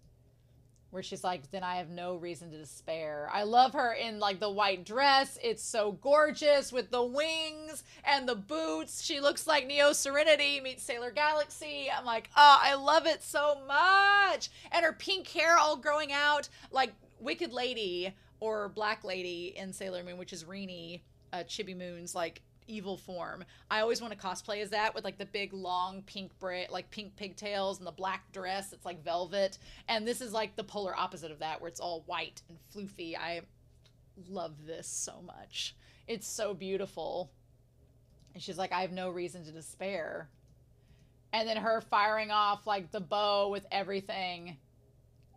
where she's like, then I have no reason to despair. I love her in like the white dress. It's so gorgeous with the wings and the boots. She looks like Neo Serenity meets Sailor Galaxy. I'm like, oh, I love it so much. And her pink hair all growing out like Wicked Lady or Black Lady in Sailor Moon, which is Rini, Chibi Moon's like evil form. I always want to cosplay as that with like the big long pink pink pigtails and the black dress. It's like velvet. And this is like the polar opposite of that, where it's all white and floofy. I love this so much. It's so beautiful. And she's like, I have no reason to despair. And then her firing off like the bow with everything,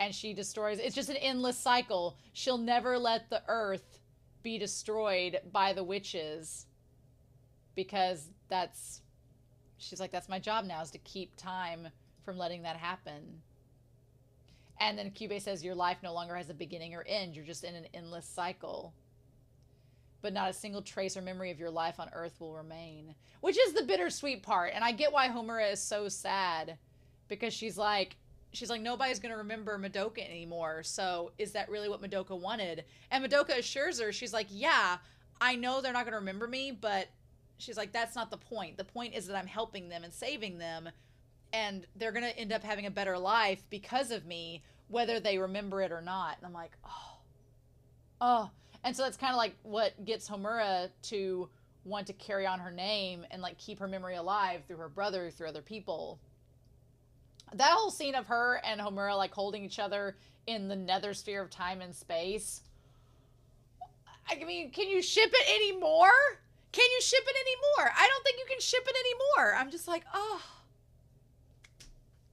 and she destroys. It's just an endless cycle. She'll never let the earth be destroyed by the witches, because she's like, that's my job now, is to keep time from letting that happen. And then Kyubey says, your life no longer has a beginning or end. You're just in an endless cycle. But not a single trace or memory of your life on Earth will remain. Which is the bittersweet part. And I get why Homura is so sad. Because she's like, nobody's going to remember Madoka anymore. So is that really what Madoka wanted? And Madoka assures her, she's like, yeah, I know they're not going to remember me, but she's like, that's not the point. The point is that I'm helping them and saving them. And they're going to end up having a better life because of me, whether they remember it or not. And I'm like, oh. And so that's kind of like what gets Homura to want to carry on her name and like keep her memory alive through her brother, through other people. That whole scene of her and Homura like holding each other in the nether sphere of time and space. I mean, can you ship it anymore? Can you ship it anymore? I don't think you can ship it anymore. I'm just like, oh.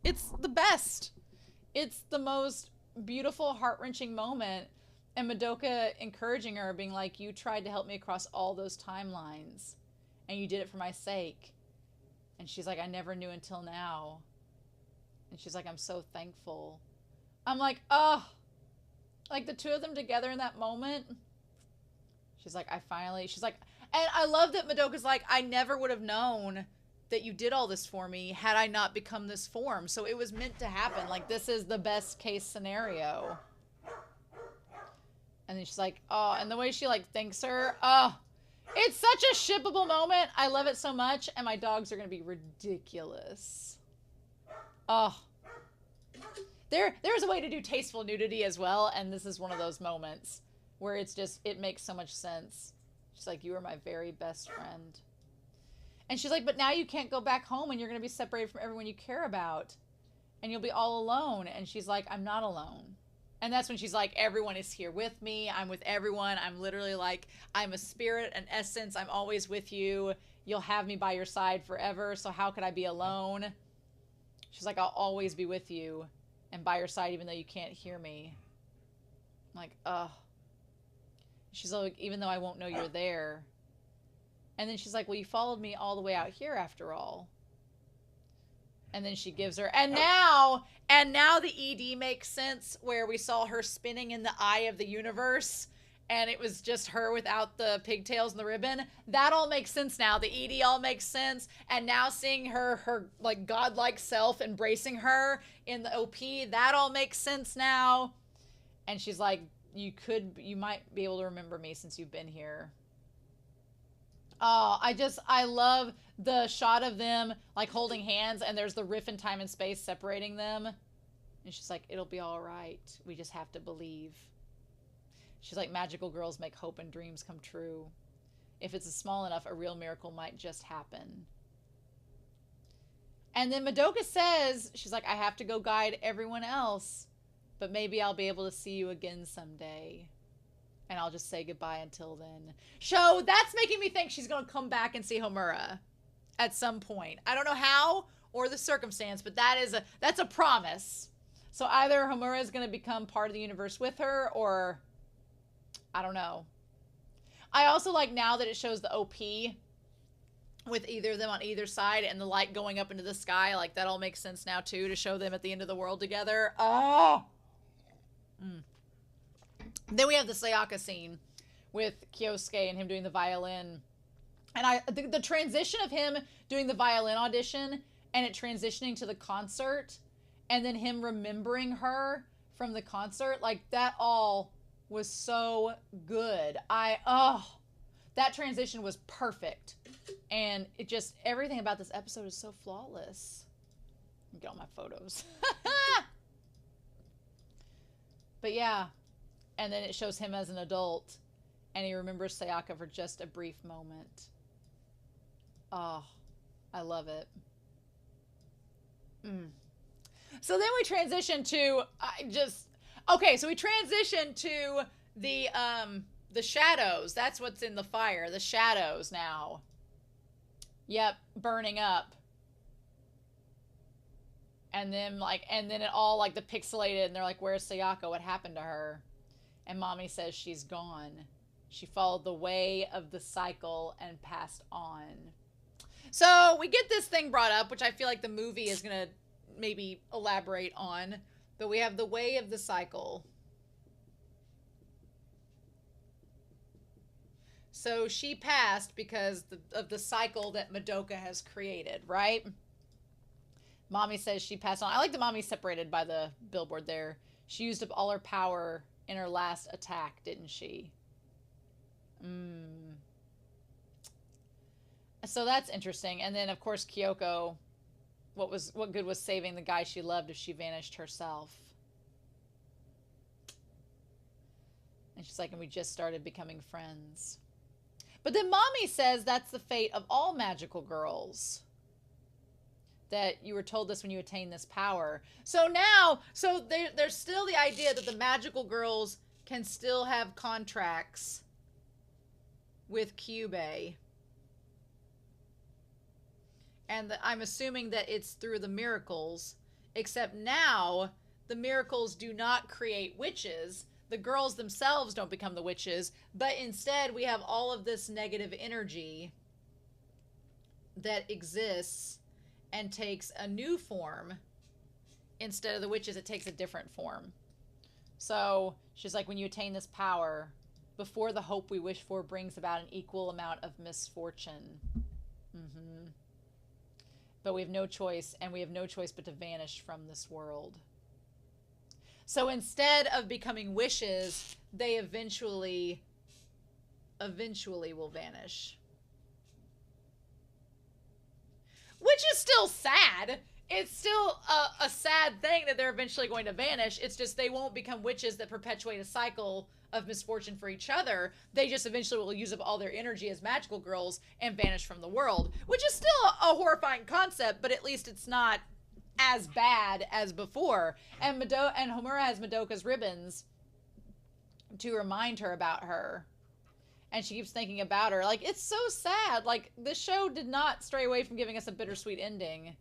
It's the best. It's the most beautiful, heart-wrenching moment. And Madoka encouraging her, being like, you tried to help me across all those timelines. And you did it for my sake. And she's like, I never knew until now. And she's like, I'm so thankful. I'm like, oh. Like, the two of them together in that moment. She's like, she's like, and I love that Madoka's like, I never would have known that you did all this for me had I not become this form. So it was meant to happen. Like, this is the best case scenario. And then she's like, oh, and the way she like thanks her, oh, it's such a shippable moment. I love it so much. And my dogs are going to be ridiculous. Oh, there's a way to do tasteful nudity as well. And this is one of those moments where it's just, it makes so much sense. She's like, you are my very best friend. And she's like, but now you can't go back home and you're going to be separated from everyone you care about. And you'll be all alone. And she's like, I'm not alone. And that's when she's like, everyone is here with me. I'm with everyone. I'm literally like, I'm a spirit, an essence. I'm always with you. You'll have me by your side forever. So how could I be alone? She's like, I'll always be with you and by your side, even though you can't hear me. I'm like, ugh. She's like, even though I won't know you're there. And then she's like, well, you followed me all the way out here after all. And then she gives her, and now the ED makes sense, where we saw her spinning in the eye of the universe, and it was just her without the pigtails and the ribbon. That all makes sense now. The ED all makes sense. And now seeing her like godlike self embracing her in the OP, that all makes sense now. And she's like, you might be able to remember me since you've been here. Oh, I love the shot of them like holding hands, and there's the riff in time and space separating them. And she's like, it'll be all right. We just have to believe. She's like, magical girls make hope and dreams come true. If it's small enough, a real miracle might just happen. And then Madoka says, she's like, I have to go guide everyone else, but maybe I'll be able to see you again someday. And I'll just say goodbye until then. So that's making me think she's going to come back and see Homura at some point. I don't know how or the circumstance, but that's a promise. So either Homura is going to become part of the universe with her, or I don't know. I also like now that it shows the OP with either of them on either side and the light going up into the sky. Like, that all makes sense now too, to show them at the end of the world together. Oh! Then we have the Sayaka scene with Kyosuke and him doing the violin. And the transition of him doing the violin audition and it transitioning to the concert and then him remembering her from the concert, like, that all was so good. That transition was perfect. And it just, everything about this episode is so flawless. Let me get all my photos. But yeah. And then it shows him as an adult, and he remembers Sayaka for just a brief moment. Oh, I love it. So then we transition to, so we transition to the The shadows. That's what's in the fire. The shadows now. Yep, burning up. And then it all like the pixelated, and they're like, where's Sayaka? What happened to her? And mommy says she's gone. She followed the way of the cycle and passed on. So we get this thing brought up, which I feel like the movie is going to maybe elaborate on. But we have the way of the cycle. So she passed because of the cycle that Madoka has created, right? Mommy says she passed on. I like that Mommy's separated by the billboard there. She used up all her power in her last attack, didn't she? So that's interesting. And then, of course, Kyoko, what good was saving the guy she loved if she vanished herself? And she's like, and we just started becoming friends. But then Mommy says that's the fate of all magical girls. That you were told this when you attained this power. So now, there's still the idea that the magical girls can still have contracts with Kyubey. And I'm assuming that it's through the miracles. Except now, the miracles do not create witches. The girls themselves don't become the witches. But instead, we have all of this negative energy that exists and takes a new form. Instead of the witches, it takes a different form. So she's like, when you attain this power, before the hope we wish for brings about an equal amount of misfortune. But we have no choice, and we have no choice but to vanish from this world. So instead of becoming wishes, they eventually will vanish. Which is still sad. It's still a sad thing that they're eventually going to vanish. It's just they won't become witches that perpetuate a cycle of misfortune for each other. They just eventually will use up all their energy as magical girls and vanish from the world. Which is still a horrifying concept, but at least it's not as bad as before. And Homura has Madoka's ribbons to remind her about her. And she keeps thinking about her. Like, it's so sad. Like, this show did not stray away from giving us a bittersweet ending.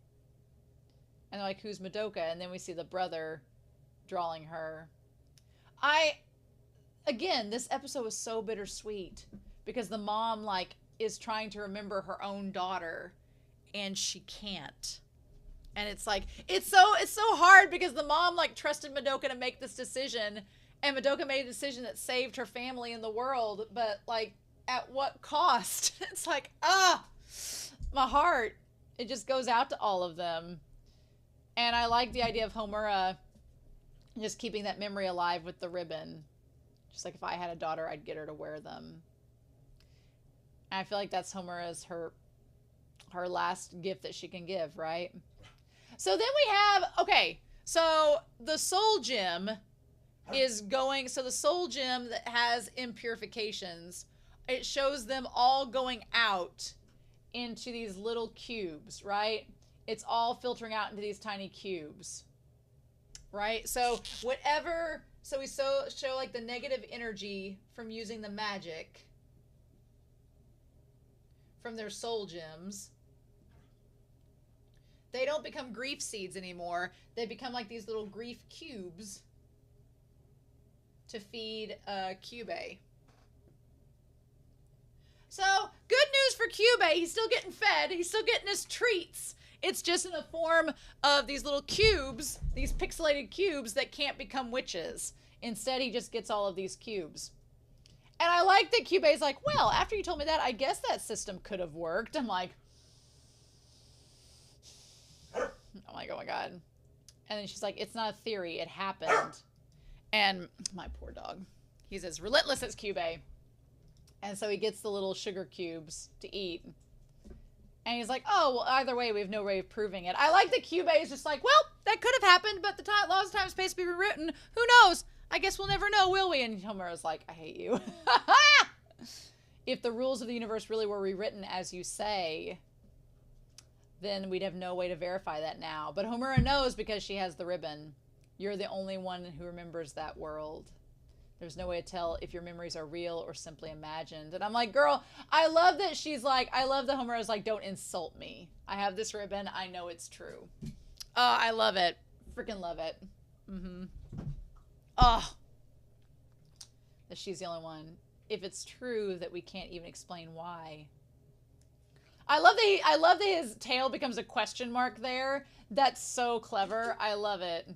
And they're like, who's Madoka? And then we see the brother drawing her. Again, this episode was so bittersweet. Because the mom, like, is trying to remember her own daughter. And she can't. And it's like, it's so hard because the mom, like, trusted Madoka to make this decision. And Madoka made a decision that saved her family and the world, but, like, at what cost? It's like, my heart. It just goes out to all of them. And I like the idea of Homura just keeping that memory alive with the ribbon. Just like, if I had a daughter, I'd get her to wear them. And I feel like that's Homura's, her last gift that she can give, right? So then we have, okay, so the soul gem is going, so the soul gem that has impurifications, it shows them all going out into these little cubes, right? It's all filtering out into these tiny cubes, right? So whatever, so we show like the negative energy from using the magic from their soul gems. They don't become grief seeds anymore. They become like these little grief cubes to feed Kyubey. So, good news for Kyubey. He's still getting fed. He's still getting his treats. It's just in the form of these little cubes, these pixelated cubes that can't become witches. Instead, he just gets all of these cubes. And I like that Kyubey's like, well, after you told me that, I guess that system could have worked. I'm like, I'm like, oh my God. And then she's like, it's not a theory. It happened. And my poor dog, he's as relentless as Kyubey. And so he gets the little sugar cubes to eat. And he's like, oh, well, either way, we have no way of proving it. I like that Kyubey is just like, well, that could have happened, but the laws of time and space be rewritten. Who knows? I guess we'll never know, will we? And Homura's like, I hate you. If the rules of the universe really were rewritten as you say, then we'd have no way to verify that now. But Homura knows because she has the ribbon. You're the only one who remembers that world. There's no way to tell if your memories are real or simply imagined. And I'm like, girl, I love that she's like, I love that Homura's like, don't insult me. I have this ribbon. I know it's true. Oh, I love it. Freaking love it. Mm-hmm. Oh, that she's the only one. If it's true that we can't even explain why. I love that his tail becomes a question mark there. That's so clever. I love it.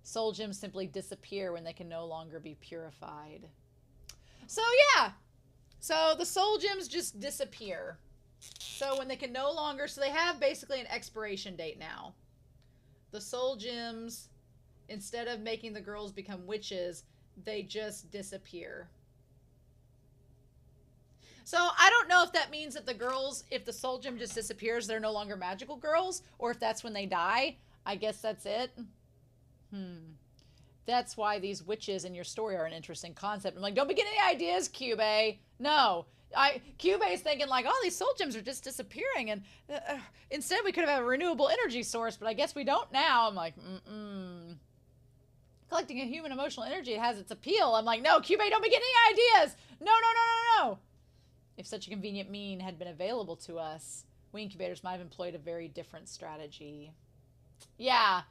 Soul gems simply disappear when they can no longer be purified. So yeah. So the soul gems just disappear. So when they can no longer, so they have basically an expiration date now. The soul gems, instead of making the girls become witches, they just disappear. So I don't know if that means that the girls, if the soul gem just disappears, they're no longer magical girls, or if that's when they die. I guess that's it. That's why these witches in your story are an interesting concept. I'm like, don't be getting any ideas, Cube. No. Cube is thinking like, oh, these soul gems are just disappearing, and instead we could have a renewable energy source, but I guess we don't now. I'm like, collecting a human emotional energy, it has its appeal. I'm like, no, Cube, don't be getting any ideas. No. If such a convenient mean had been available to us, we incubators might have employed a very different strategy. Yeah.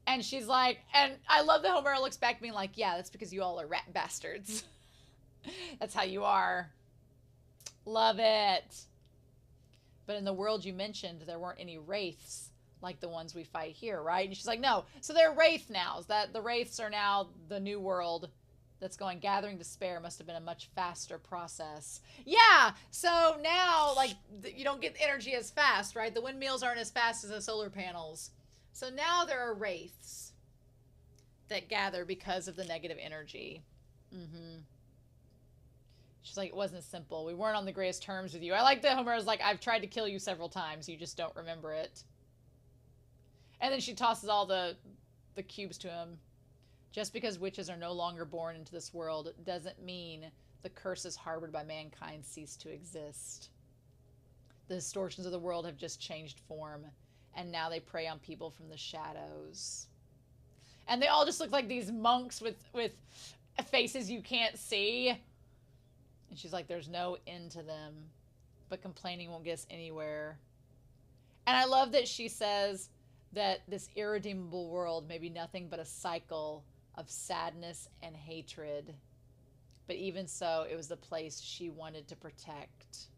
And she's like, and I love that Homura looks back being like, yeah, that's because you all are rat bastards. That's how you are. Love it. But in the world you mentioned, there weren't any wraiths like the ones we fight here, right? And she's like, no. So they're wraith now. That the wraiths are now the new world that's going. Gathering despair must have been a much faster process. Yeah. So now, like, you don't get energy as fast, right? The windmills aren't as fast as the solar panels. So now there are wraiths that gather because of the negative energy. She's like, it wasn't simple. We weren't on the greatest terms with you. I like that Homura's like, I've tried to kill you several times. You just don't remember it. And then she tosses all the cubes to him. Just because witches are no longer born into this world doesn't mean the curses harbored by mankind cease to exist. The distortions of the world have just changed form. And now they prey on people from the shadows. And they all just look like these monks with faces you can't see. And she's like, there's no end to them. But complaining won't get us anywhere. And I love that she says that this irredeemable world may be nothing but a cycle of sadness and hatred. But even so, it was the place she wanted to protect.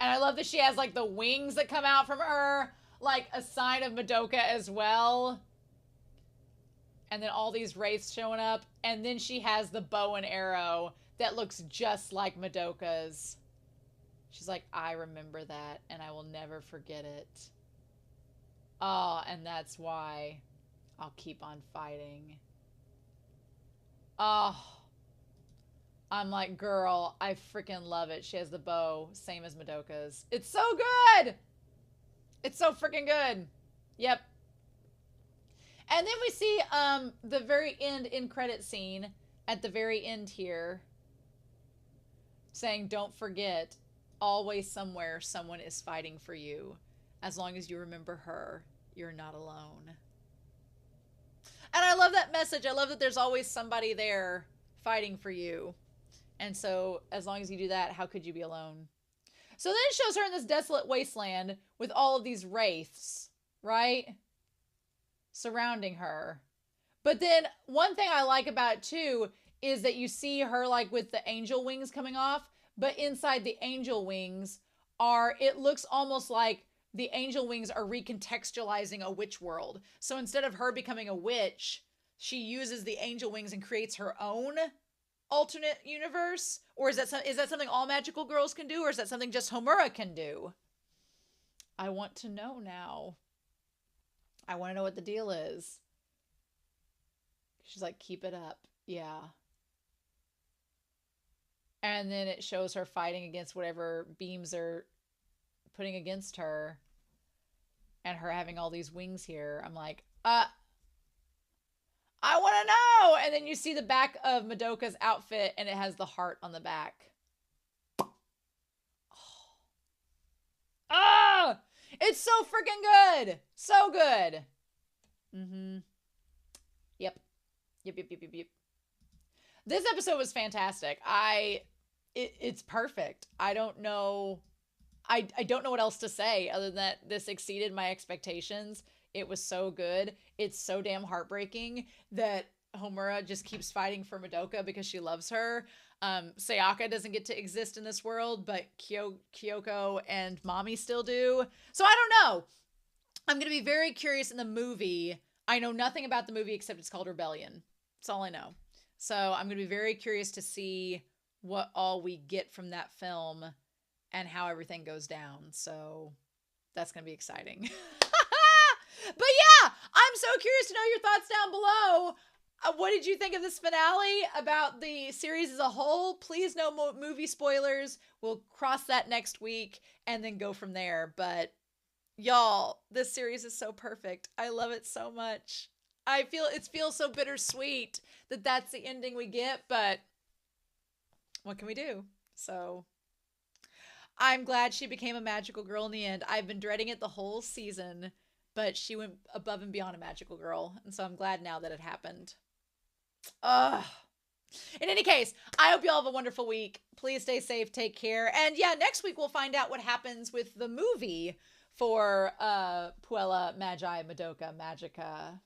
And I love that she has, like, the wings that come out from her, like, a sign of Madoka as well. And then all these wraiths showing up. And then she has the bow and arrow that looks just like Madoka's. She's like, I remember that, and I will never forget it. Oh, and that's why I'll keep on fighting. Oh. I'm like, girl, I freaking love it. She has the bow, same as Madoka's. It's so good! It's so freaking good. Yep. And then we see the very end credit scene at the very end here saying, don't forget, always somewhere someone is fighting for you. As long as you remember her, you're not alone. And I love that message. I love that there's always somebody there fighting for you. And so, as long as you do that, how could you be alone? So then it shows her in this desolate wasteland with all of these wraiths, right? Surrounding her. But then, one thing I like about it, too, is that you see her, like, with the angel wings coming off. But inside the angel wings it looks almost like the angel wings are recontextualizing a witch world. So instead of her becoming a witch, she uses the angel wings and creates her own alternate universe? Or is that something all magical girls can do? Or is that something just Homura can do? I want to know now. I want to know what the deal is. She's like, keep it up. Yeah. And then it shows her fighting against whatever beams are putting against her. And her having all these wings here. I'm like, I want to know. And then you see the back of Madoka's outfit and it has the heart on the back. Ah! It's so freaking good. So good. Yep. Yep. This episode was fantastic. It's perfect. I don't know. I don't know what else to say other than that this exceeded my expectations. It was so good. It's so damn heartbreaking that Homura just keeps fighting for Madoka because she loves her. Sayaka doesn't get to exist in this world, but Kyoko and Mommy still do. So I don't know. I'm going to be very curious in the movie. I know nothing about the movie except it's called Rebellion. That's all I know. So I'm going to be very curious to see what all we get from that film and how everything goes down. So that's going to be exciting. But yeah, I'm so curious to know your thoughts down below. What did you think of this finale, about the series as a whole? Please no movie spoilers. We'll cross that next week and then go from there. But y'all, this series is so perfect. I love it so much. It feels so bittersweet that that's the ending we get, but what can we do? So I'm glad she became a magical girl in the end. I've been dreading it the whole season, but she went above and beyond a magical girl, and so I'm glad now that it happened. Ugh. In any case, I hope you all have a wonderful week. Please stay safe, take care, and yeah, next week we'll find out what happens with the movie for Puella Magi Madoka Magica.